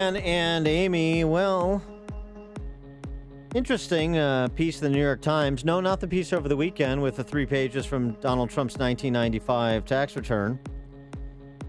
And Amy, well, interesting piece of the New York Times. No, not the piece over the weekend with the 3 pages from Donald Trump's 1995 tax return.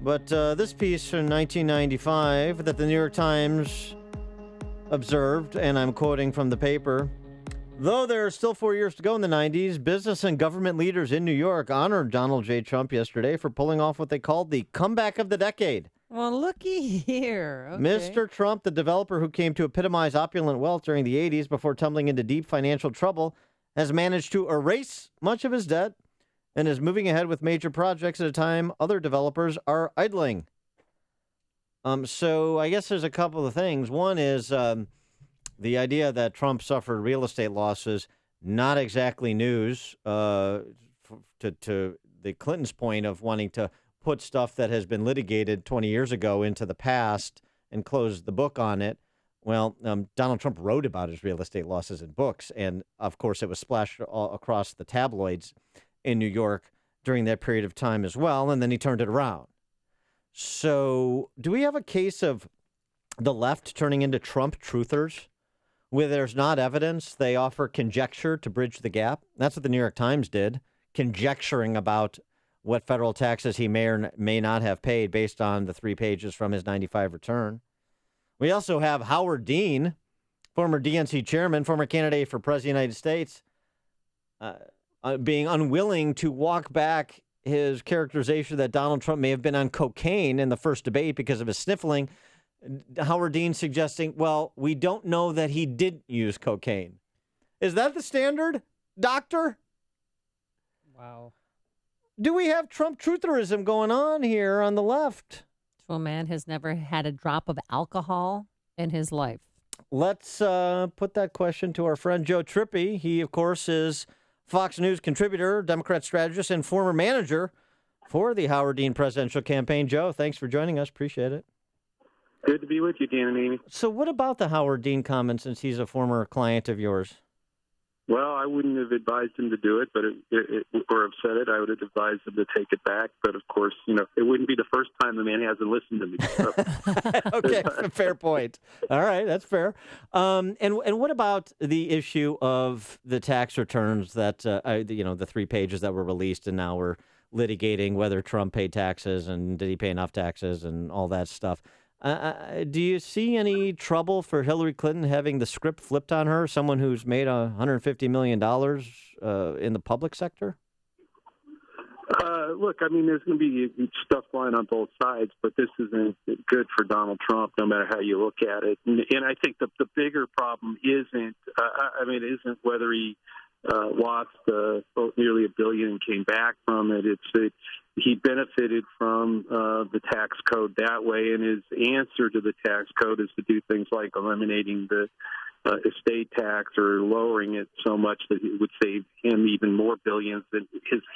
But this piece from 1995 that the New York Times observed, and I'm quoting from the paper, though there are still 4 years to go in the 90s, business and government leaders in New York honored Donald J. Trump yesterday for pulling off what they called the comeback of the decade. Well, looky here. Okay. Mr. Trump, the developer who came to epitomize opulent wealth during the 80s before tumbling into deep financial trouble, has managed to erase much of his debt and is moving ahead with major projects at a time other developers are idling. So I guess there's a couple of things. One is the idea that Trump suffered real estate losses, not exactly news to the Clintons' point of wanting to put stuff that has been litigated 20 years ago into the past and close the book on it. Well, Donald Trump wrote about his real estate losses in books, and of course it was splashed all across the tabloids in New York during that period of time as well, and then he turned it around. So do we have a case of the left turning into Trump truthers? Where there's not evidence, they offer conjecture to bridge the gap. That's what the New York Times did, conjecturing about what federal taxes he may or may not have paid based on the 3 pages from his 95 return. We also have Howard Dean, former DNC chairman, former candidate for president of the United States, being unwilling to walk back his characterization that Donald Trump may have been on cocaine in the first debate because of his sniffling. Howard Dean suggesting, well, we don't know that he did use cocaine. Is that the standard, doctor? Wow. Do we have Trump trutherism going on here on the left? So a man has never had a drop of alcohol in his life. Let's put that question to our friend Joe Trippi. He, of course, is Fox News contributor, Democrat strategist, and former manager for the Howard Dean presidential campaign. Joe, thanks for joining us. Appreciate it. Good to be with you, Dan and Amy. So what about the Howard Dean comment, since he's a former client of yours? Well, I wouldn't have advised him to do it, but or have said it. I would have advised him to take it back. But, of course, it wouldn't be the first time the man hasn't listened to me. So. Okay, fair point. All right, that's fair. And what about the issue of the tax returns that, the 3 pages that were released and now we're litigating whether Trump paid taxes and did he pay enough taxes and all that stuff? Do you see any trouble for Hillary Clinton having the script flipped on her, someone who's made $150 million in the public sector? Look, I mean, there's going to be stuff flying on both sides, but this isn't good for Donald Trump, no matter how you look at it. And I think the bigger problem isn't whether he lost nearly $1 billion and came back from it. He benefited from the tax code that way, and his answer to the tax code is to do things like eliminating the estate tax or lowering it so much that it would save him even more billions than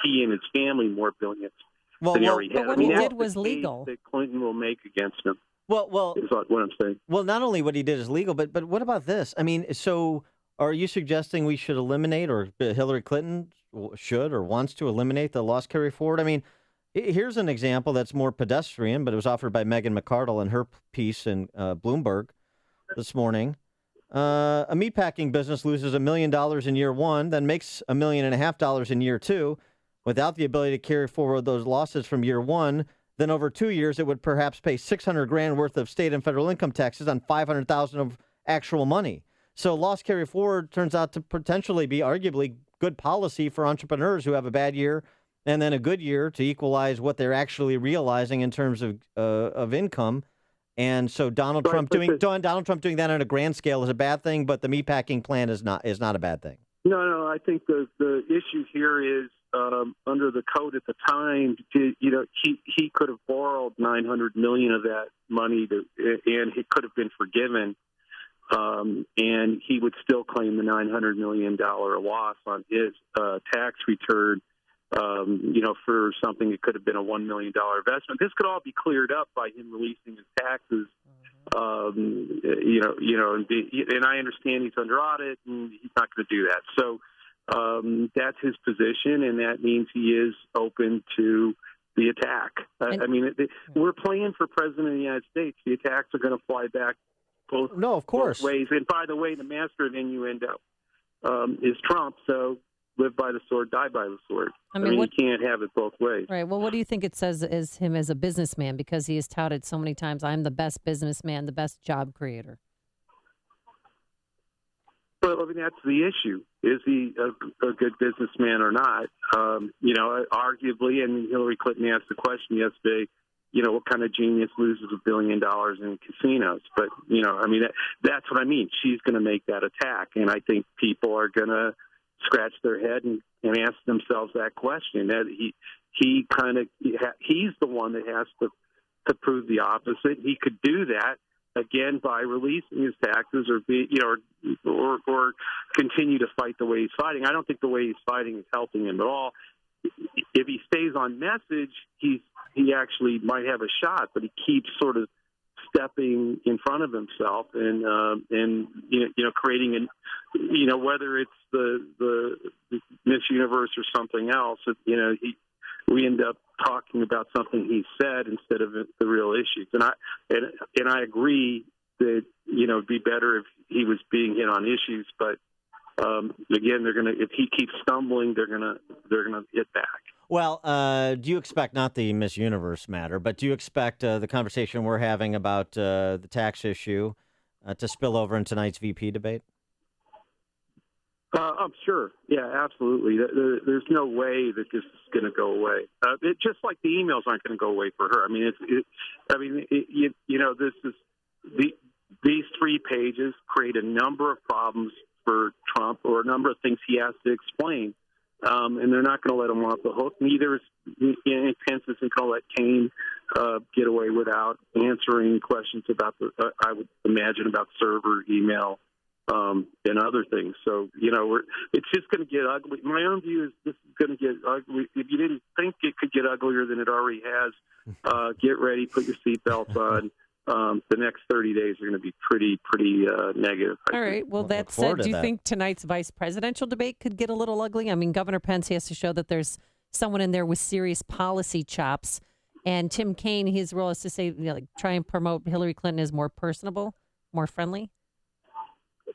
he and his family more billions than he already had. But what he did was legal. That Clinton will make against him. Well, is what I'm saying. Well, not only what he did is legal, but what about this? I mean, so are you suggesting we should eliminate, or Hillary Clinton should or wants to eliminate the loss carry forward? I mean, here's an example that's more pedestrian, but it was offered by Megan McArdle in her piece in Bloomberg this morning. A meatpacking business loses $1 million in year one, then makes $1.5 million in year two. Without the ability to carry forward those losses from year one, then over 2 years it would perhaps pay $600,000 worth of state and federal income taxes on $500,000 of actual money. So loss carry forward turns out to potentially be arguably good policy for entrepreneurs who have a bad year and then a good year to equalize what they're actually realizing in terms of income. And so Donald Trump doing that on a grand scale is a bad thing, but the meatpacking plan is not a bad thing. No. I think the issue here is under the code at the time, he could have borrowed $900 million of that money, and he could have been forgiven, and he would still claim the $900 million loss on his tax return. For something that could have been a $1 million investment. This could all be cleared up by him releasing his taxes. And I understand he's under audit and he's not going to do that. So that's his position, and that means he is open to the attack. I mean, we're playing for president of the United States. The attacks are going to fly back both ways. And by the way, the master of innuendo is Trump. So live by the sword, die by the sword. I mean, you can't have it both ways. Right. Well, what do you think it says is him as a businessman? Because he has touted so many times, I'm the best businessman, the best job creator. Well, I mean, that's the issue. Is he a good businessman or not? Arguably, and Hillary Clinton asked the question yesterday, what kind of genius loses $1 billion in casinos? But, that's what I mean. She's going to make that attack. And I think people are going to scratch their head and ask themselves that question. That he's the one that has to prove the opposite. He could do that again by releasing his taxes or continue to fight the way he's fighting. I don't think the way he's fighting is helping him at all. If he stays on message, he actually might have a shot, but he keeps sort of stepping in front of himself and creating whether it's the Miss Universe or something else. We end up talking about something he said instead of the real issues. And I agree that it'd be better if he was being hit on issues, but again, if he keeps stumbling, they're gonna hit back. Well, do you expect, not the Miss Universe matter, but do you expect the conversation we're having about the tax issue to spill over in tonight's VP debate? I'm sure. Yeah, absolutely. There's no way that this is going to go away. Just like the emails aren't going to go away for her. I mean, this is these 3 pages create a number of problems for Trump, or a number of things he has to explain, and they're not going to let him off the hook. Neither is Pence isn't going to let Kane get away without answering questions about I would imagine about server email. And other things. So, it's just going to get ugly. My own view is this is going to get ugly. If you didn't think it could get uglier than it already has, get ready, put your seatbelts on. The next 30 days are going to be pretty negative. All right. Well, that said, do you think tonight's vice presidential debate could get a little ugly? I mean, Governor Pence, he has to show that there's someone in there with serious policy chops. And Tim Kaine, his role is to say, try and promote Hillary Clinton as more personable, more friendly.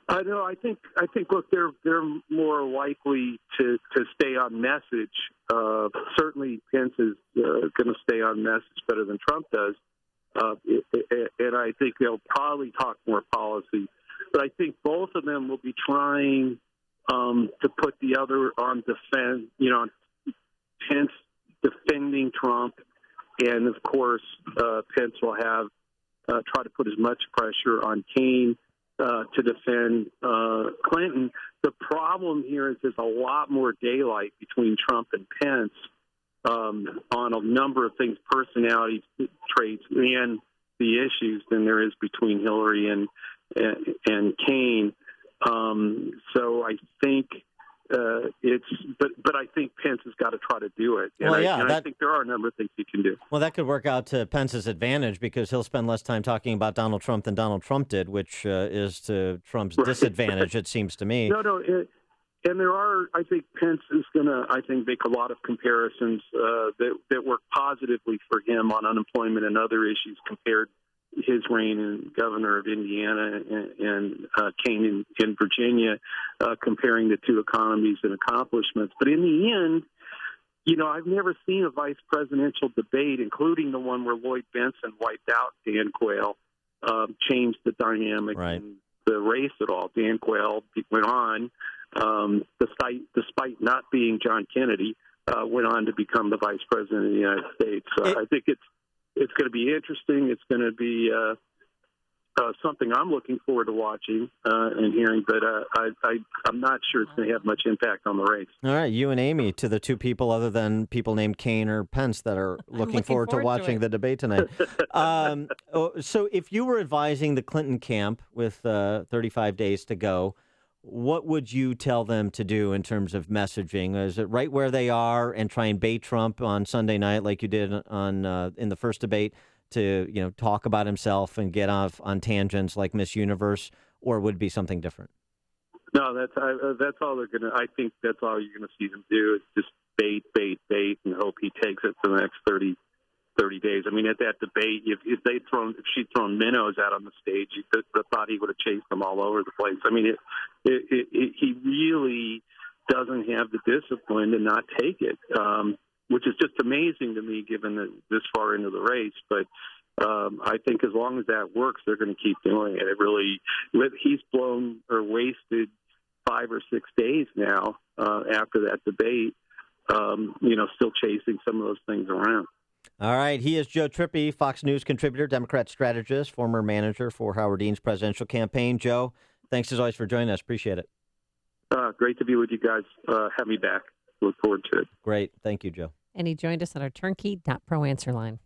I know. I think. Look, they're more likely to stay on message. Certainly, Pence is going to stay on message better than Trump does, and I think they'll probably talk more policy. But I think both of them will be trying to put the other on defense. Pence defending Trump, and of course, Pence will have try to put as much pressure on Kaine to defend Clinton. The problem here is there's a lot more daylight between Trump and Pence on a number of things, personality traits, and the issues than there is between Hillary and Kaine. So I think but I think Pence has got to try to do it. And I think there are a number of things he can do. Well, that could work out to Pence's advantage because he'll spend less time talking about Donald Trump than Donald Trump did, which is to Trump's disadvantage, it seems to me. No, and there are, I think Pence is going to, make a lot of comparisons that work positively for him on unemployment and other issues compared his reign as governor of Indiana and Kaine in Virginia, comparing the two economies and accomplishments. But in the end, I've never seen a vice presidential debate, including the one where Lloyd Bentsen wiped out Dan Quayle, change the dynamic in the race at all. Dan Quayle went on, despite not being John Kennedy, went on to become the vice president of the United States. So I think it's going to be interesting. It's going to be something I'm looking forward to watching and hearing, but I'm not sure it's going to have much impact on the race. All right, you and Amy, to the two people other than people named Kaine or Pence that are looking forward to watching the debate tonight. So if you were advising the Clinton camp with 35 days to go, what would you tell them to do in terms of messaging? Is it right where they are and try and bait Trump on Sunday night like you did on in the first debate to talk about himself and get off on tangents like Miss Universe, or would it be something different? No, that's all they're gonna. I think that's all you're gonna see them do is just bait, and hope he takes it for the next 30 days. I mean, at that debate, if she'd thrown minnows out on the stage, you thought he would have chased them all over the place. I mean, he really doesn't have the discipline to not take it, which is just amazing to me given that this far into the race. But I think as long as that works, they're going to keep doing it. He's blown or wasted 5 or 6 days now after that debate, still chasing some of those things around. All right. He is Joe Trippi, Fox News contributor, Democrat strategist, former manager for Howard Dean's presidential campaign. Joe, thanks as always for joining us. Appreciate it. Great to be with you guys. Have me back. Look forward to it. Great. Thank you, Joe. And he joined us on our turnkey.pro answer line.